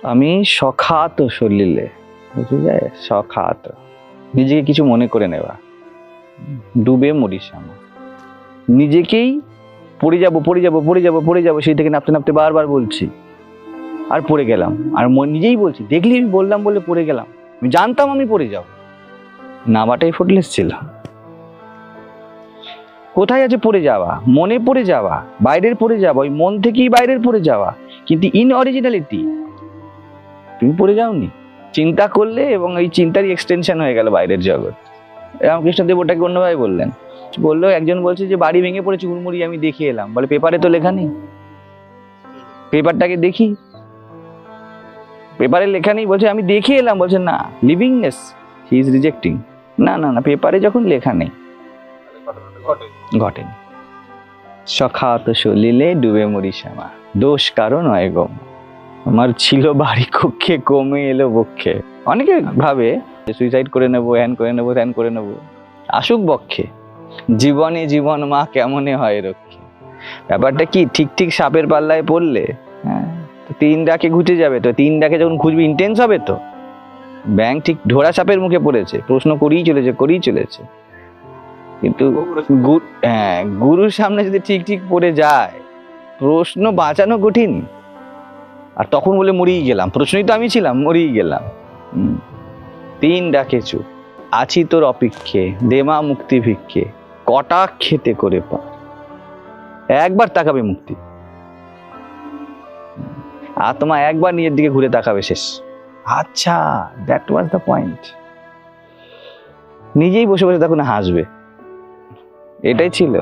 আমি সখাত সলিলে, বুঝে যায় সখাত, নিজেকে কিছু মনে করে নেওয়া, ডুবে মরিস আমার, নিজেকেই পড়ে যাবো পড়ে যাবো পড়ে যাবো পড়ে যাবো, সেই থেকে নাপতে নাপতে বারবার বলছি, আর পড়ে গেলাম। আর নিজেই বলছি, দেখলি আমি বললাম বলে পড়ে গেলাম, আমি জানতাম আমি পড়ে যাবো, নামাটাই ফুটলেস ছিল। কোথায় আছে পড়ে যাওয়া? মনে পড়ে যাওয়া, বাইরের পড়ে যাওয়া, ওই মন থেকেই বাইরের পড়ে যাওয়া, কিন্তু ইন অরিজিনালিটি তুমি পড়ে যাওনি, চিন্তা করলে এবং এই চিন্তারই এক্সটেনশন হয়ে গেল বাইরের জগৎ। রামকৃষ্ণদেব ওটাকে অন্যভাবে বললেন, বললো একজন বলছে যে বাড়ি ভেঙে পড়েছে হুড়মুড়ি, আমি দেখে এলাম, বলে পেপারে তো লেখা নেই, পেপারটাকে দেখি, পেপারে লেখা নেই, বলছে আমি দেখে এলাম, বলছে না, লিভিংনেস হি ইজ রিজেক্টিং, না না না, পেপারে যখন লেখা নেই ঘটেনি। সখাত সলিলে ডুবে মরি শ্যামা, দোষ কারণ নয় গো, আমার ছিল বাড়ি কক্ষে, কমে এলো বক্ষে। অনেকে ভাবে সুইসাইড করে নেবো, হ্যান করে নেবো, ত্যান করে নেবো, আসুক বক্ষে, জীবনে জীবন মা কেমনে হয় রক্ষে। ব্যাপারটা কি, ঠিক ঠিক সাপের পাল্লায় পড়লে, হ্যাঁ, তো 3 ডাকে ঘুচে যাবে, তো 3 ডাকে যখন খুঁজবে ইন্টেন্স হবে, তো ব্যাং ঠিক ঢোড়া সাপের মুখে পড়েছে, প্রশ্ন করেই চলেছে। কিন্তু হ্যাঁ, গুরুর সামনে যদি ঠিক ঠিক পড়ে যায়, প্রশ্ন বাঁচানো কঠিন। আর তখন বলে মরেই গেলাম, প্রশ্নই তো আমি ছিলাম, মরেই গেলাম। 3 ডাকে চুপ, আছি তোর অপেক্ষে, দেমা মুক্তি ভিক্ষে, কটা খেতে করে পা, একবার তাকাবে মুক্তি, আত্মা একবার নিজের দিকে ঘুরে তাকাবে, শেষ। আচ্ছা, দ্যাট ওয়াজ দ্য পয়েন্ট। নিজেই বসে বসে তখন হাসবে, এটাই ছিল।